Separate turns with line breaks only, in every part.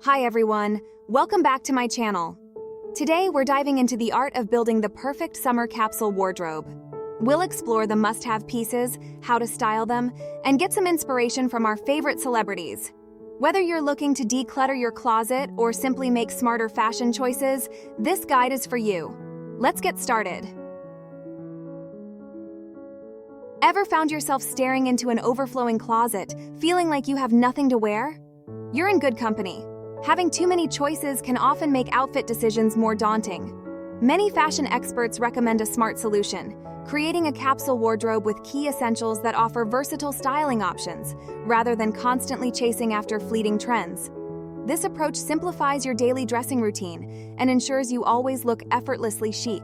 Hi everyone, welcome back to my channel. Today we're diving into the art of building the perfect summer capsule wardrobe. We'll explore the must-have pieces, how to style them, and get some inspiration from our favorite celebrities. Whether you're looking to declutter your closet or simply make smarter fashion choices, this guide is for you. Let's get started. Ever found yourself staring into an overflowing closet, feeling like you have nothing to wear? You're in good company. Having too many choices can often make outfit decisions more daunting. Many fashion experts recommend a smart solution, creating a capsule wardrobe with key essentials that offer versatile styling options, rather than constantly chasing after fleeting trends. This approach simplifies your daily dressing routine and ensures you always look effortlessly chic.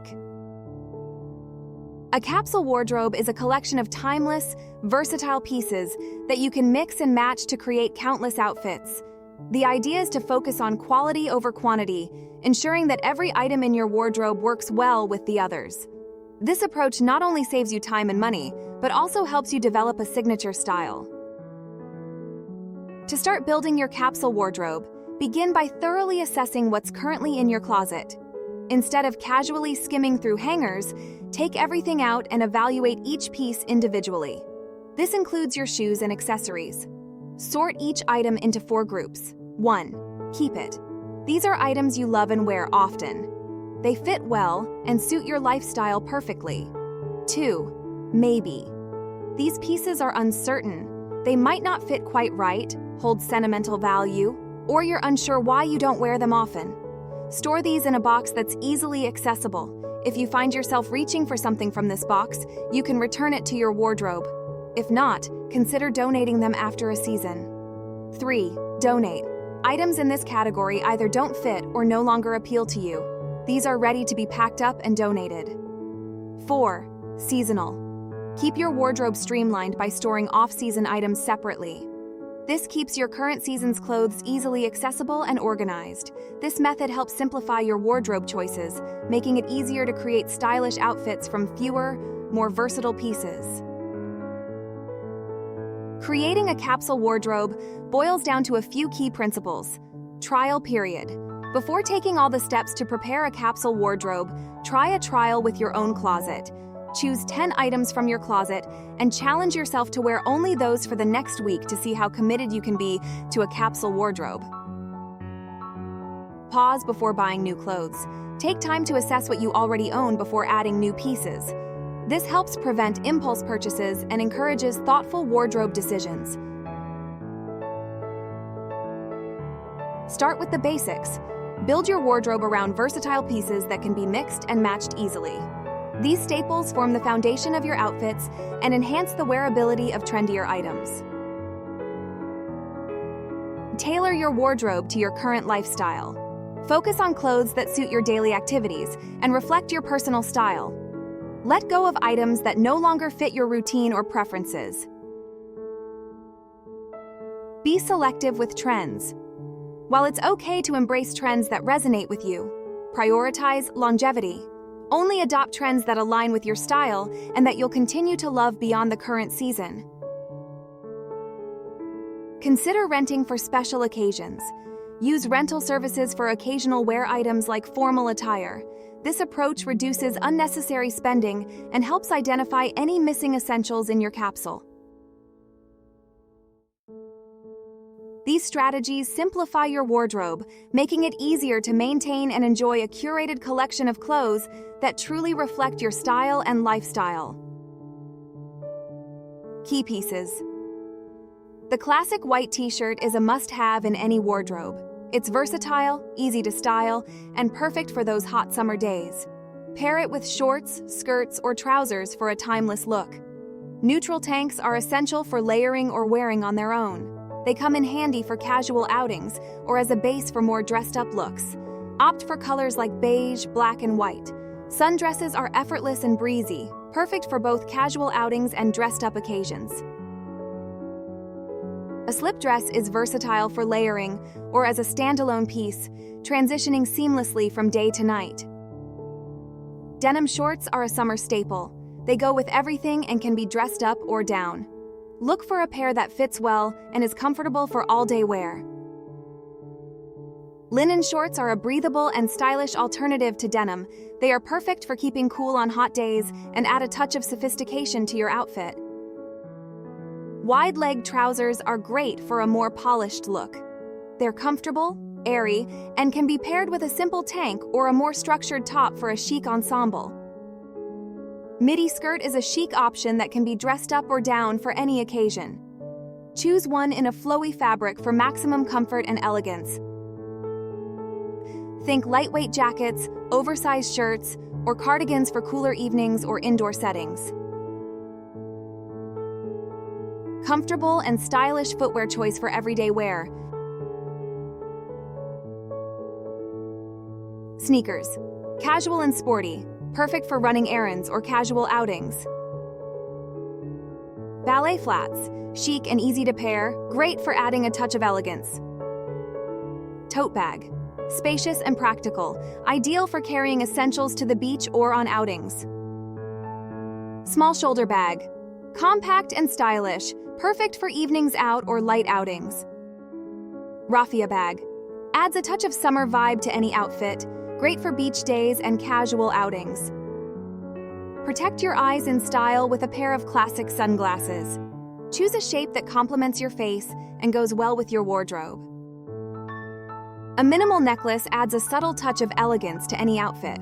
A capsule wardrobe is a collection of timeless, versatile pieces that you can mix and match to create countless outfits. The idea is to focus on quality over quantity, ensuring that every item in your wardrobe works well with the others. This approach not only saves you time and money, but also helps you develop a signature style. To start building your capsule wardrobe, begin by thoroughly assessing what's currently in your closet. Instead of casually skimming through hangers, take everything out and evaluate each piece individually. This includes your shoes and accessories. Sort each item into 4 groups. 1. Keep it. These are items you love and wear often. They fit well and suit your lifestyle perfectly. 2. Maybe. These pieces are uncertain. They might not fit quite right, hold sentimental value, or you're unsure why you don't wear them often. Store these in a box that's easily accessible. If you find yourself reaching for something from this box, you can return it to your wardrobe. If not, consider donating them after a season. 3. Donate. Items in this category either don't fit or no longer appeal to you. These are ready to be packed up and donated. 4. Seasonal. Keep your wardrobe streamlined by storing off-season items separately. This keeps your current season's clothes easily accessible and organized. This method helps simplify your wardrobe choices, making it easier to create stylish outfits from fewer, more versatile pieces. Creating a capsule wardrobe boils down to a few key principles. Trial period. Before taking all the steps to prepare a capsule wardrobe, try a trial with your own closet. Choose 10 items from your closet and challenge yourself to wear only those for the next week to see how committed you can be to a capsule wardrobe. Pause before buying new clothes. Take time to assess what you already own before adding new pieces. This helps prevent impulse purchases and encourages thoughtful wardrobe decisions. Start with the basics. Build your wardrobe around versatile pieces that can be mixed and matched easily. These staples form the foundation of your outfits and enhance the wearability of trendier items. Tailor your wardrobe to your current lifestyle. Focus on clothes that suit your daily activities and reflect your personal style. Let go of items that no longer fit your routine or preferences. Be selective with trends. While it's okay to embrace trends that resonate with you, prioritize longevity. Only adopt trends that align with your style and that you'll continue to love beyond the current season. Consider renting for special occasions. Use rental services for occasional wear items like formal attire. This approach reduces unnecessary spending and helps identify any missing essentials in your capsule. These strategies simplify your wardrobe, making it easier to maintain and enjoy a curated collection of clothes that truly reflect your style and lifestyle. Key pieces. The classic white t-shirt is a must-have in any wardrobe. It's versatile, easy to style, and perfect for those hot summer days. Pair it with shorts, skirts, or trousers for a timeless look. Neutral tanks are essential for layering or wearing on their own. They come in handy for casual outings or as a base for more dressed-up looks. Opt for colors like beige, black, and white. Sundresses are effortless and breezy, perfect for both casual outings and dressed-up occasions. A slip dress is versatile for layering or as a standalone piece, transitioning seamlessly from day to night. Denim shorts are a summer staple. They go with everything and can be dressed up or down. Look for a pair that fits well and is comfortable for all-day wear. Linen shorts are a breathable and stylish alternative to denim. They are perfect for keeping cool on hot days and add a touch of sophistication to your outfit. Wide-leg trousers are great for a more polished look. They're comfortable, airy, and can be paired with a simple tank or a more structured top for a chic ensemble. Midi skirt is a chic option that can be dressed up or down for any occasion. Choose one in a flowy fabric for maximum comfort and elegance. Think lightweight jackets, oversized shirts, or cardigans for cooler evenings or indoor settings. Comfortable and stylish footwear choice for everyday wear. Sneakers. Casual and sporty, perfect for running errands or casual outings. Ballet flats. Chic and easy to pair, great for adding a touch of elegance. Tote bag. Spacious and practical, ideal for carrying essentials to the beach or on outings. Small shoulder bag. Compact and stylish, perfect for evenings out or light outings. Raffia bag. Adds a touch of summer vibe to any outfit, great for beach days and casual outings. Protect your eyes in style with a pair of classic sunglasses. Choose a shape that complements your face and goes well with your wardrobe. A minimal necklace adds a subtle touch of elegance to any outfit.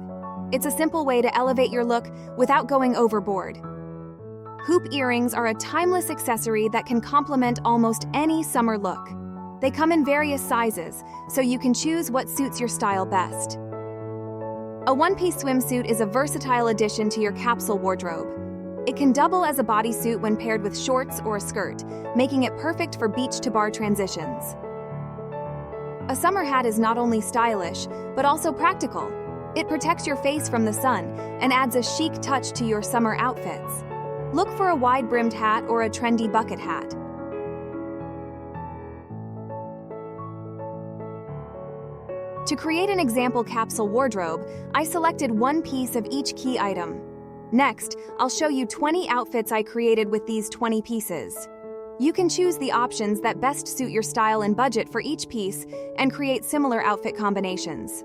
It's a simple way to elevate your look without going overboard. Hoop earrings are a timeless accessory that can complement almost any summer look. They come in various sizes, so you can choose what suits your style best. A one-piece swimsuit is a versatile addition to your capsule wardrobe. It can double as a bodysuit when paired with shorts or a skirt, making it perfect for beach-to-bar transitions. A summer hat is not only stylish, but also practical. It protects your face from the sun and adds a chic touch to your summer outfits. Look for a wide-brimmed hat or a trendy bucket hat. To create an example capsule wardrobe, I selected one piece of each key item. Next, I'll show you 20 outfits I created with these 20 pieces. You can choose the options that best suit your style and budget for each piece and create similar outfit combinations.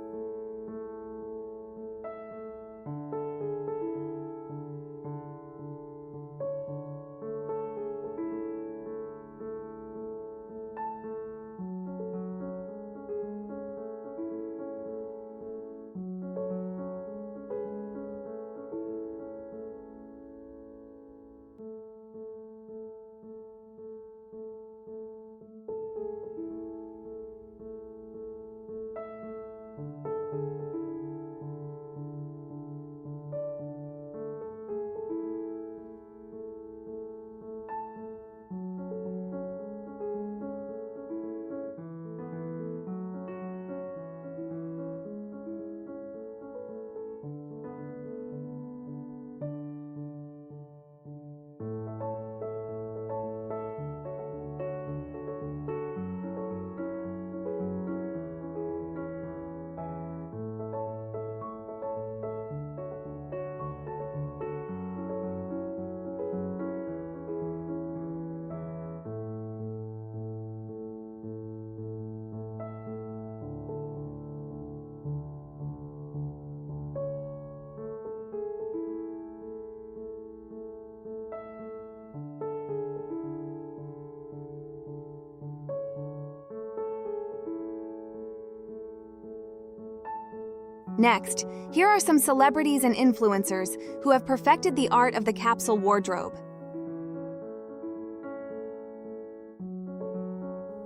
Next, here are some celebrities and influencers who have perfected the art of the capsule wardrobe.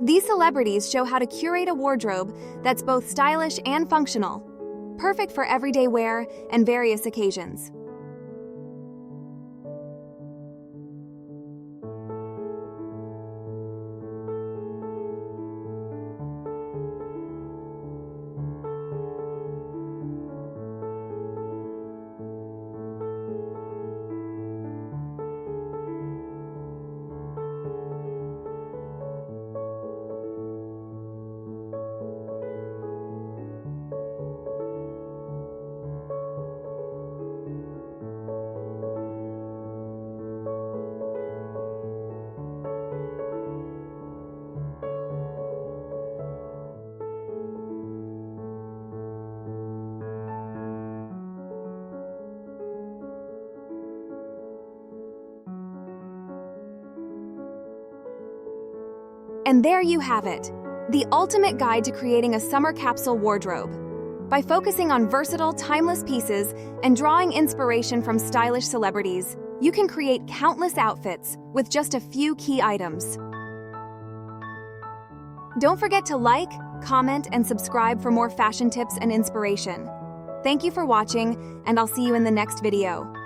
These celebrities show how to curate a wardrobe that's both stylish and functional, perfect for everyday wear and various occasions. And there you have it, the ultimate guide to creating a summer capsule wardrobe. By focusing on versatile, timeless pieces and drawing inspiration from stylish celebrities, you can create countless outfits with just a few key items. Don't forget to like, comment, and subscribe for more fashion tips and inspiration. Thank you for watching, and I'll see you in the next video.